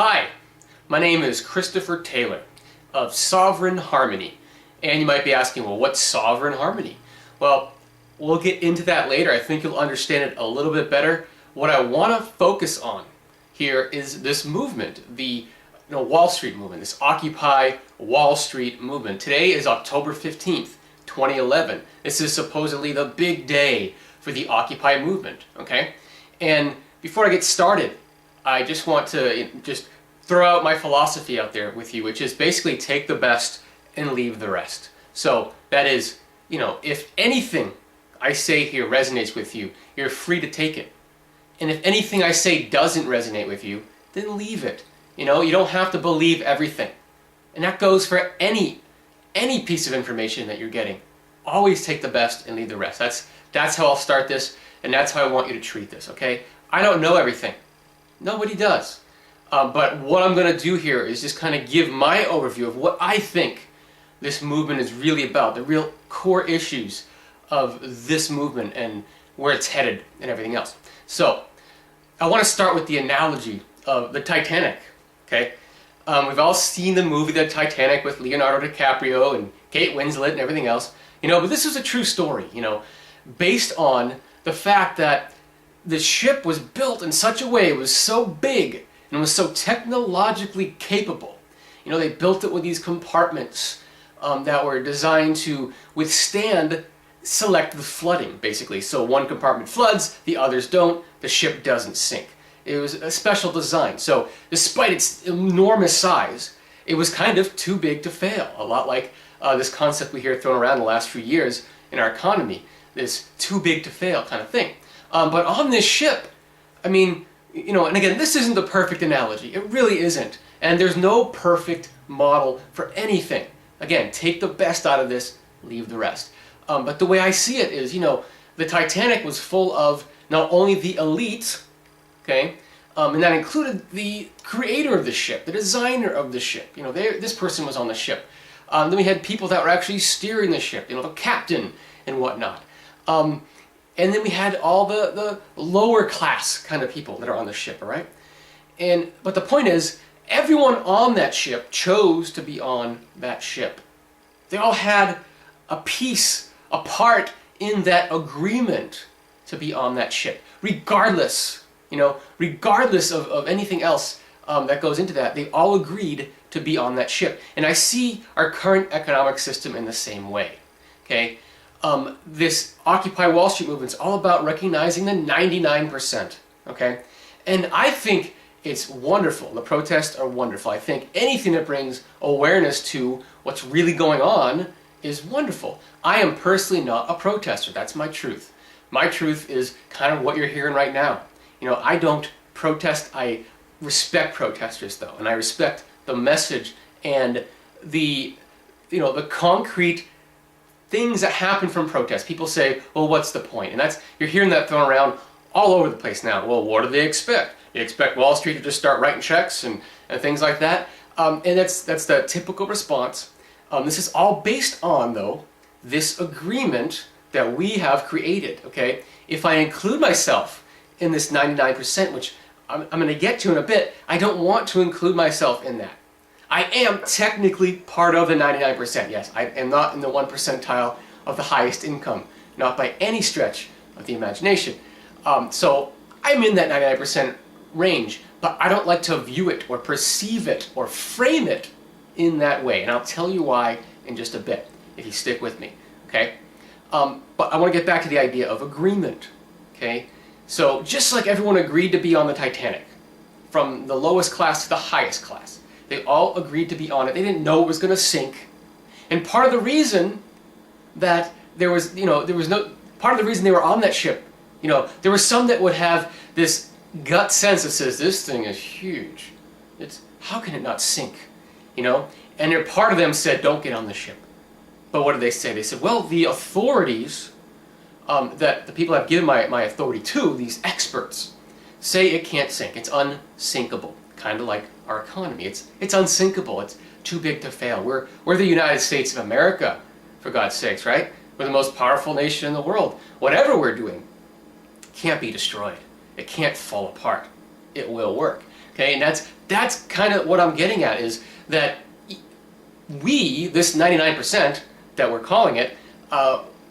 Hi, my name is Christopher Taylor of Sovereign Harmony. And you might be asking, well, what's Sovereign Harmony? Well, we'll get into that later. I think you'll understand it a little bit better. What I want to focus on here is this movement, the Wall Street movement, this Occupy Wall Street movement. Today is October 15th, 2011. This is supposedly the big day for the Occupy movement, okay? And before I get started, I just want to just throw out my philosophy out there with you, which is basically take the best and leave the rest. So that is, if anything I say here resonates with you, you're free to take it. And if anything I say doesn't resonate with you, then leave it. You don't have to believe everything. And that goes for any piece of information that you're getting. Always take the best and leave the rest. That's how I'll start this, and that's how I want you to treat this, okay? I don't know everything. Nobody does. But what I'm going to do here is just kind of give my overview of what I think this movement is really about, the real core issues of this movement and where it's headed and everything else. So, I want to start with the analogy of the Titanic, okay? We've all seen the movie The Titanic with Leonardo DiCaprio and Kate Winslet and everything else, but this is a true story, based on the fact that the ship was built in such a way, it was so big and was so technologically capable. They built it with these compartments that were designed to withstand selective flooding, basically. So one compartment floods, the others don't, the ship doesn't sink. It was a special design. So despite its enormous size, it was kind of too big to fail. A lot like this concept we hear thrown around the last few years in our economy, this too big to fail kind of thing. But on this ship, and again, this isn't the perfect analogy. It really isn't. And there's no perfect model for anything. Again, take the best out of this, leave the rest. But the way I see it is, the Titanic was full of not only the elite, okay, and that included the creator of the ship, the designer of the ship. This person was on the ship. Then we had people that were actually steering the ship, the captain and whatnot. And then we had all the lower class kind of people that are on the ship, all right? But the point is, everyone on that ship chose to be on that ship. They all had a piece, a part in that agreement to be on that ship. Regardless of anything else that goes into that, they all agreed to be on that ship. And I see our current economic system in the same way, okay? This Occupy Wall Street movement is all about recognizing the 99%, okay? And I think it's wonderful. The protests are wonderful. I think anything that brings awareness to what's really going on is wonderful. I am personally not a protester. That's my truth. My truth is kind of what you're hearing right now. I don't protest. I respect protesters, though, and I respect the message and the concrete things that happen from protests. People say, well, what's the point? And you're hearing that thrown around all over the place now. Well, what do they expect? They expect Wall Street to just start writing checks and things like that. And that's the typical response. This is all based on, though, this agreement that we have created, okay? If I include myself in this 99%, which I'm going to get to in a bit, I don't want to include myself in that. I am technically part of the 99%, yes. I am not in the 1 percentile of the highest income, not by any stretch of the imagination. So I'm in that 99% range, but I don't like to view it or perceive it or frame it in that way. And I'll tell you why in just a bit, if you stick with me, okay? But I want to get back to the idea of agreement, okay? So just like everyone agreed to be on the Titanic, from the lowest class to the highest class, they all agreed to be on it. They didn't know it was going to sink. And part of the reason that there was part of the reason they were on that ship, there were some that would have this gut sense that says, this thing is huge. How can it not sink? And part of them said, don't get on the ship. But what did they say? They said, well, the authorities that the people I've given my authority to, these experts, say it can't sink. It's unsinkable. Kind of like our economy. It's unsinkable. It's too big to fail. We're the United States of America, for God's sakes, right? We're the most powerful nation in the world. Whatever we're doing can't be destroyed. It can't fall apart. it will work. Okay, and that's kind of what I'm getting at, is that we, this 99% that we're calling it,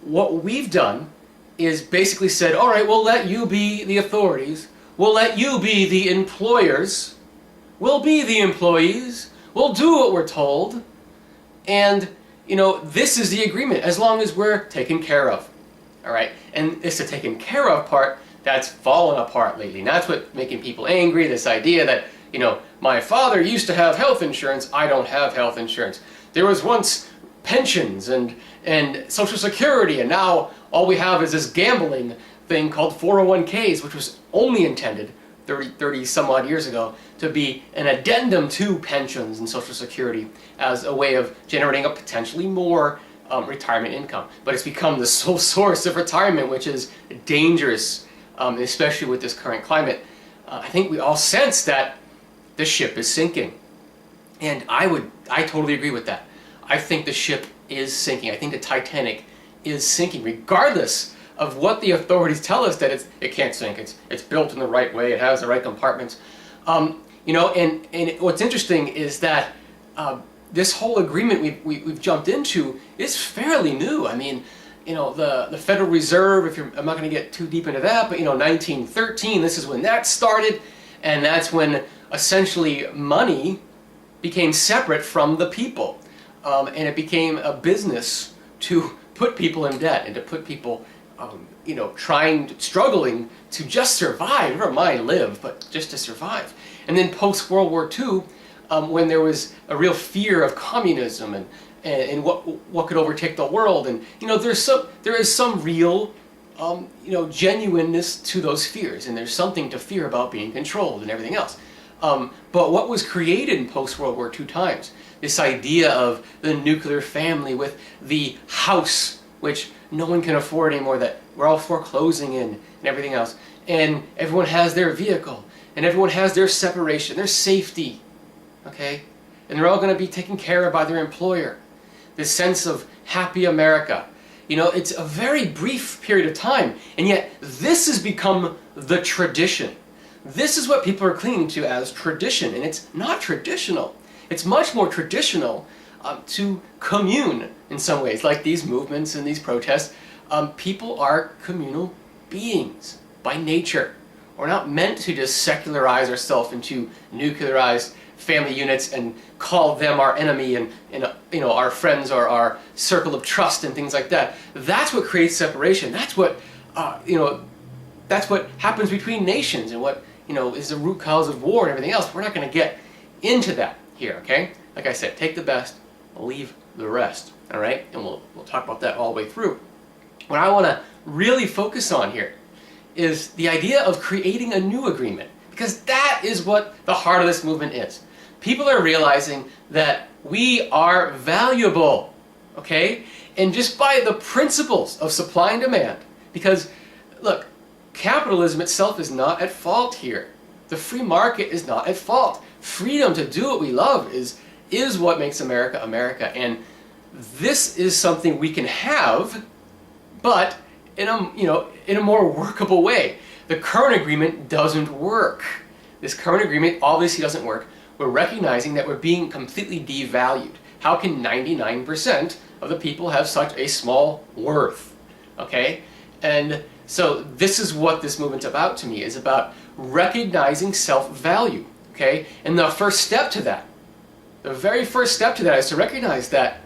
what we've done is basically said, all right, we'll let you be the authorities, we'll let you be the employers, we'll be the employees, we'll do what we're told, and this is the agreement as long as we're taken care of. All right, and it's the taken care of part that's fallen apart lately. And that's what's making people angry, this idea that, my father used to have health insurance, I don't have health insurance. There was once pensions and Social Security, and now all we have is this gambling thing called 401ks, which was only intended 30 some odd years ago to be an addendum to pensions and Social Security as a way of generating a potentially more retirement income. But it's become the sole source of retirement, which is dangerous, especially with this current climate. I think we all sense that the ship is sinking. And I totally agree with that. I think the ship is sinking. I think the Titanic is sinking, regardless of what the authorities tell us that it can't sink. It's built in the right way. It has the right compartments. And what's interesting is that this whole agreement we've jumped into is fairly new. I mean, the Federal Reserve, I'm not going to get too deep into that, but 1913, this is when that started, and that's when essentially money became separate from the people, and it became a business to put people in debt and to put people, struggling to just survive, never mind live, but just to survive. And then post-World War II, when there was a real fear of communism and what could overtake the world, and there is some real genuineness to those fears, and there's something to fear about being controlled and everything else. But what was created in post-World War II times, this idea of the nuclear family with the house, which no one can afford anymore, that we're all foreclosing in, and everything else, and everyone has their vehicle, and everyone has their separation, their safety, okay? And they're all going to be taken care of by their employer. This sense of happy America. It's a very brief period of time, and yet this has become the tradition. This is what people are clinging to as tradition, and it's not traditional. It's much more traditional to commune in some ways, like these movements and these protests. People are communal beings by nature. We're not meant to just secularize ourselves into nuclearized family units and call them our enemy and our friends or our circle of trust and things like that. That's what creates separation. That's what that's what happens between nations, and what is the root cause of war and everything else. We're not going to get into that here, okay? Like I said, take the best, leave the rest, all right? And we'll talk about that all the way through. What I want to really focus on here is the idea of creating a new agreement, because that is what the heart of this movement is. People are realizing that we are valuable, okay? And just by the principles of supply and demand, because, look, capitalism itself is not at fault here. The free market is not at fault. Freedom to do what we love is what makes America America, and this is something we can have, but in a more workable way. The current agreement doesn't work. This current agreement obviously doesn't work. We're recognizing that we're being completely devalued. How can 99% of the people have such a small worth? Okay? And so this is what this movement's about to me, is about recognizing self-value. Okay? And the first step to that, the very first step to that is to recognize that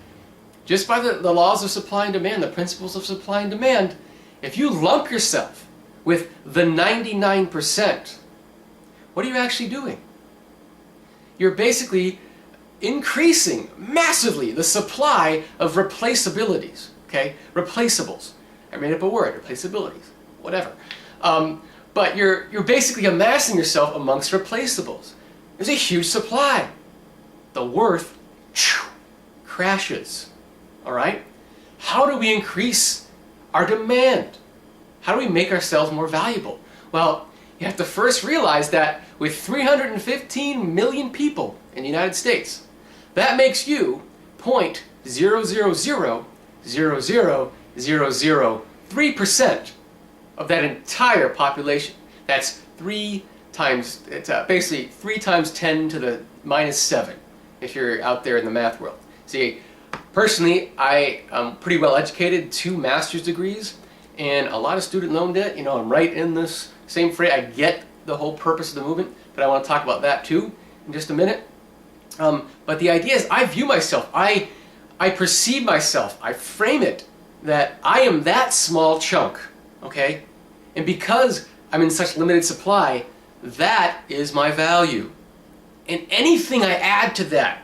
just by the laws of supply and demand, the principles of supply and demand, if you lump yourself with the 99%, what are you actually doing? You're basically increasing massively the supply of replaceabilities, okay? Replaceables. I made up a word, replaceabilities, whatever. But you're basically amassing yourself amongst replaceables. There's a huge supply. The worth crashes, all right? How do we increase our demand? How do we make ourselves more valuable? Well, you have to first realize that with 315 million people in the United States, that makes you 0.0000003% of that entire population. That's 3 times, it's basically 3 times 10 to the minus 7 if you're out there in the math world. See, personally, I am pretty well educated, 2 master's degrees, and a lot of student loan debt. You know, I'm right in this same fray. I get the whole purpose of the movement, but I want to talk about that too in just a minute. But the idea is, I view myself, I perceive myself, I frame it that I am that small chunk, okay? And because I'm in such limited supply, that is my value. And anything I add to that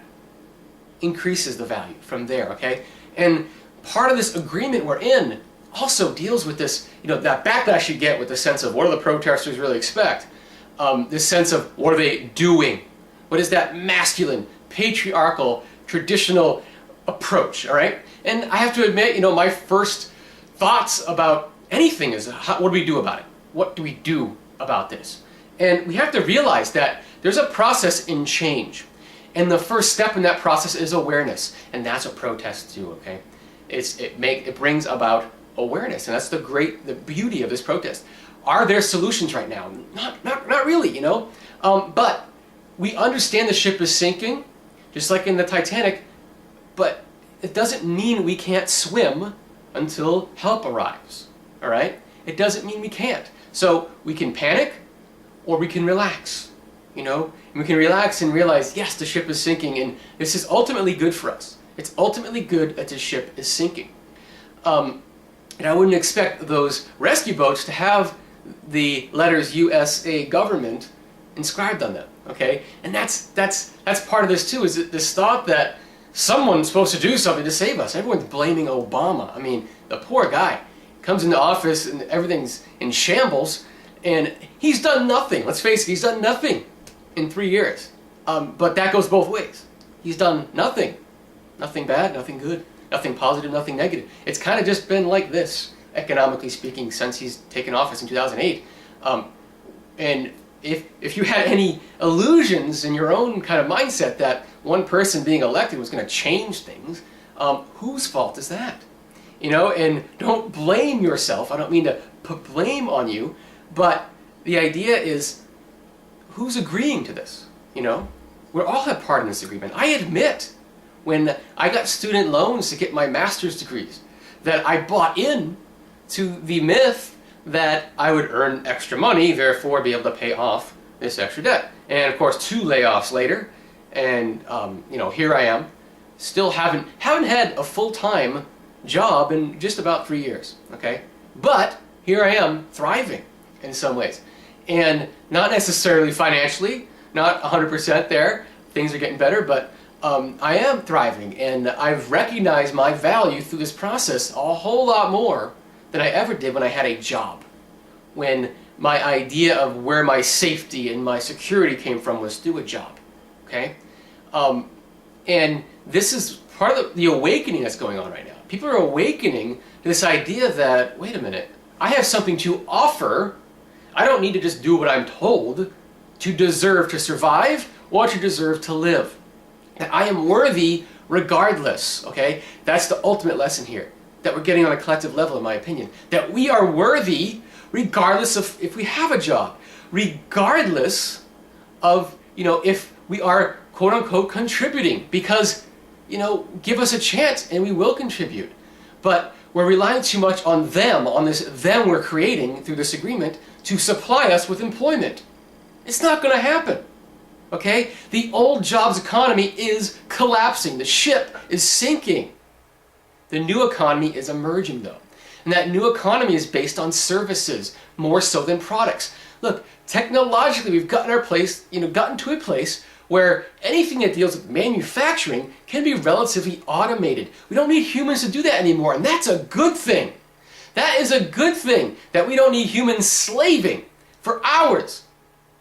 increases the value from there, okay? And part of this agreement we're in also deals with this, you know, that backlash you get with the sense of what do the protesters really expect? This sense of what are they doing? What is that masculine, patriarchal, traditional approach, all right? And I have to admit, you know, my first thoughts about anything is, what do we do about it? What do we do about this? And we have to realize that there's a process in change. And the first step in that process is awareness. And that's what protests do, okay? It brings about awareness. And that's the beauty of this protest. Are there solutions right now? Not really, you know? But we understand the ship is sinking, just like in the Titanic, but it doesn't mean we can't swim until help arrives, all right? It doesn't mean we can't. So we can panic or we can relax, you know? And we can relax and realize, yes, the ship is sinking, and this is ultimately good for us. It's ultimately good that the ship is sinking. And I wouldn't expect those rescue boats to have the letters USA government inscribed on them, okay? And that's part of this too, is this thought that someone's supposed to do something to save us. Everyone's blaming Obama. I mean, the poor guy comes into office and everything's in shambles, and he's done nothing. Let's face it, he's done nothing in 3 years. But that goes both ways. He's done nothing. Nothing bad, nothing good, nothing positive, nothing negative. It's kind of just been like this, economically speaking, since he's taken office in 2008. And if you had any illusions in your own kind of mindset that one person being elected was going to change things, whose fault is that? You know, and don't blame yourself. I don't mean to put blame on you, but the idea is, who's agreeing to this? You know, we all have part in this agreement. I admit, when I got student loans to get my master's degrees, that I bought in to the myth that I would earn extra money, therefore be able to pay off this extra debt. And of course, 2 layoffs later, and you know, here I am, still haven't had a full-time job in just about 3 years, okay? But here I am, thriving in some ways. And not necessarily financially, not 100% there, things are getting better, but I am thriving, and I've recognized my value through this process a whole lot more than I ever did when I had a job. When my idea of where my safety and my security came from was through a job, okay? And this is part of the awakening that's going on right now. People are awakening to this idea that, wait a minute, I have something to offer. I don't need to just do what I'm told to deserve to survive or to deserve to live. That I am worthy regardless, okay? That's the ultimate lesson here that we're getting on a collective level, in my opinion. That we are worthy regardless of if we have a job, regardless of, you know, if we are quote-unquote contributing, because, you know, give us a chance and we will contribute. But we're relying too much on them, on this them we're creating through this agreement to supply us with employment. It's not going to happen. Okay? The old jobs economy is collapsing. The ship is sinking. The new economy is emerging, though. And that new economy is based on services more so than products. Look, technologically we've gotten to a place where anything that deals with manufacturing can be relatively automated. We don't need humans to do that anymore, and that's a good thing. That is a good thing, that we don't need humans slaving for hours,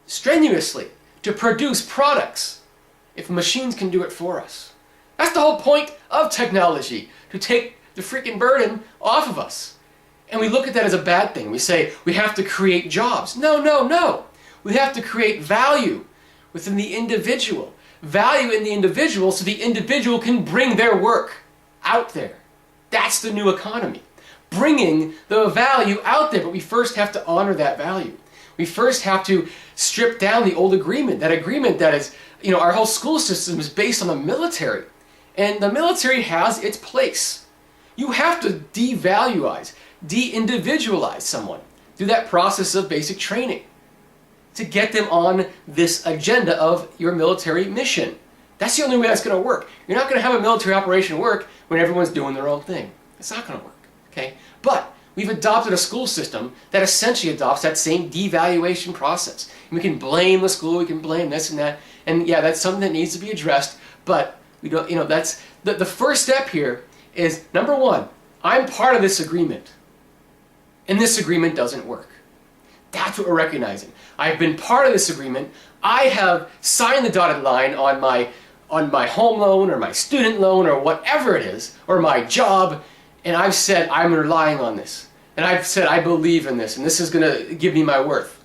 strenuously, to produce products if machines can do it for us. That's the whole point of technology, to take the freaking burden off of us. And we look at that as a bad thing. We say we have to create jobs. No, no, no. We have to create value within the individual. Value in the individual so the individual can bring their work out there. That's the new economy. Bringing the value out there, but we first have to honor that value. We first have to strip down the old agreement that is, our whole school system is based on the military. And the military has its place. You have to devaluize, de-individualize someone through that process of basic training to get them on this agenda of your military mission. That's the only way that's going to work. You're not going to have a military operation work when everyone's doing their own thing. It's not going to work, okay? But we've adopted a school system that essentially adopts that same devaluation process. And we can blame the school, we can blame this and that, and yeah, that's something that needs to be addressed, but we don't, that's, the first step here is, number one, I'm part of this agreement, and this agreement doesn't work. That's what we're recognizing. I've been part of this agreement. I have signed the dotted line on my home loan or my student loan or whatever it is, or my job, and I've said I'm relying on this. And I've said I believe in this, and this is going to give me my worth.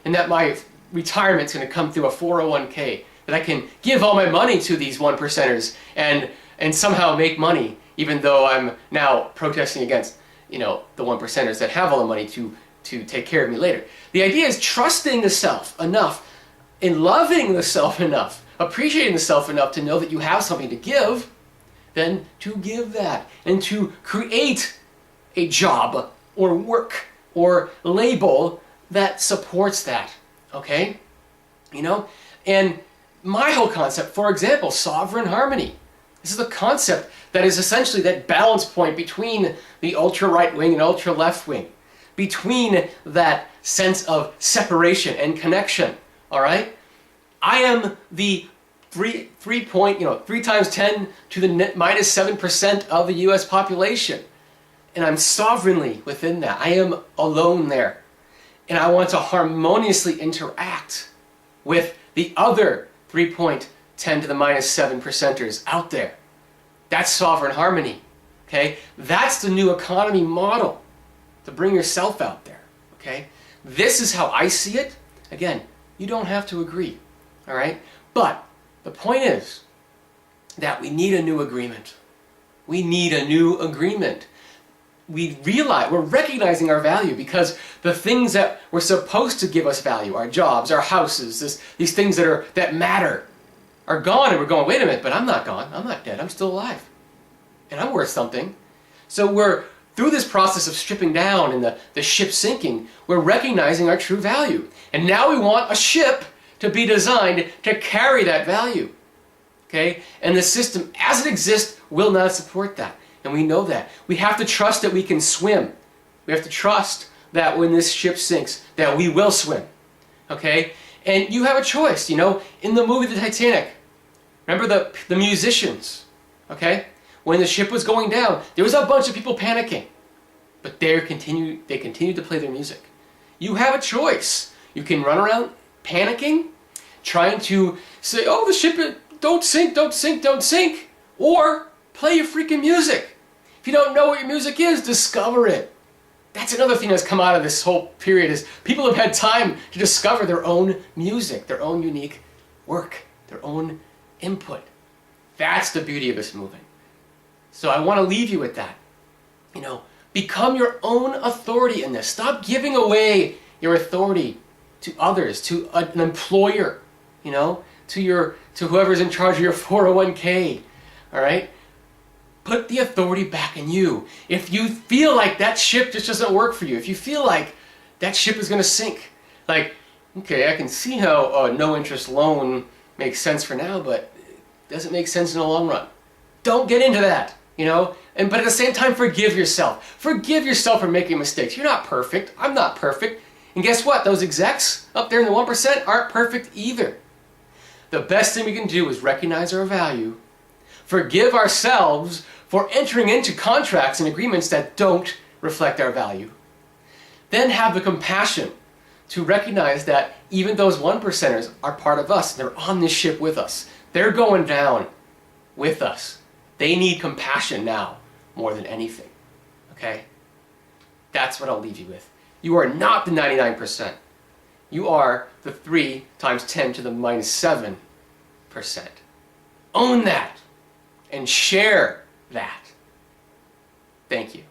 And that my retirement's going to come through a 401k, that I can give all my money to these one percenters and somehow make money, even though I'm now protesting against, the one percenters that have all the money to take care of me later. The idea is trusting the self enough and loving the self enough, appreciating the self enough to know that you have something to give, then to give that and to create a job or work or label that supports that, okay? And my whole concept, for example, sovereign harmony. This is the concept that is essentially that balance point between the ultra-right wing and ultra-left wing, between that sense of separation and connection, all right? I am the 3 times 10 to the minus 7% of the US population, and I'm sovereignly within that. I am alone there, and I want to harmoniously interact with the other 3.10 to the minus 7 percenters out there. That's sovereign harmony, okay? That's the new economy model, to bring yourself out there, okay? This is how I see it. Again, you don't have to agree, all right? But the point is that we need a new agreement. We need a new agreement. We're recognizing our value because the things that were supposed to give us value, our jobs, our houses, these things that matter, are gone, and we're going, wait a minute, but I'm not gone. I'm not dead. I'm still alive. And I'm worth something. So we're, through this process of stripping down and the ship sinking, we're recognizing our true value. And now we want a ship to be designed to carry that value. Okay? And the system, as it exists, will not support that. And we know that. We have to trust that we can swim. We have to trust that when this ship sinks, that we will swim. Okay? And you have a choice, in the movie The Titanic. Remember the musicians, okay? When the ship was going down, there was a bunch of people panicking. But they continued to play their music. You have a choice. You can run around panicking, trying to say, oh, the ship, don't sink, don't sink, don't sink. Or play your freaking music. If you don't know what your music is, discover it. That's another thing that's come out of this whole period is people have had time to discover their own music, their own unique work, their own input. That's the beauty of this movement. So I want to leave you with that. Become your own authority in this. Stop giving away your authority to others, to an employer, to whoever's in charge of your 401k. All right? Put the authority back in you. If you feel like that ship just doesn't work for you, if you feel like that ship is going to sink, like, okay, I can see how a no-interest loan makes sense for now, but it doesn't make sense in the long run. Don't get into that, but at the same time, forgive yourself. Forgive yourself for making mistakes. You're not perfect. I'm not perfect. And guess what? Those execs up there in the 1% aren't perfect either. The best thing we can do is recognize our value, forgive ourselves for entering into contracts and agreements that don't reflect our value. Then have the compassion to recognize that even those 1%ers are part of us. They're on this ship with us. They're going down with us. They need compassion now more than anything. Okay? That's what I'll leave you with. You are not the 99%. You are the 3 times 10 to the minus 7%. Own that and share that. Thank you.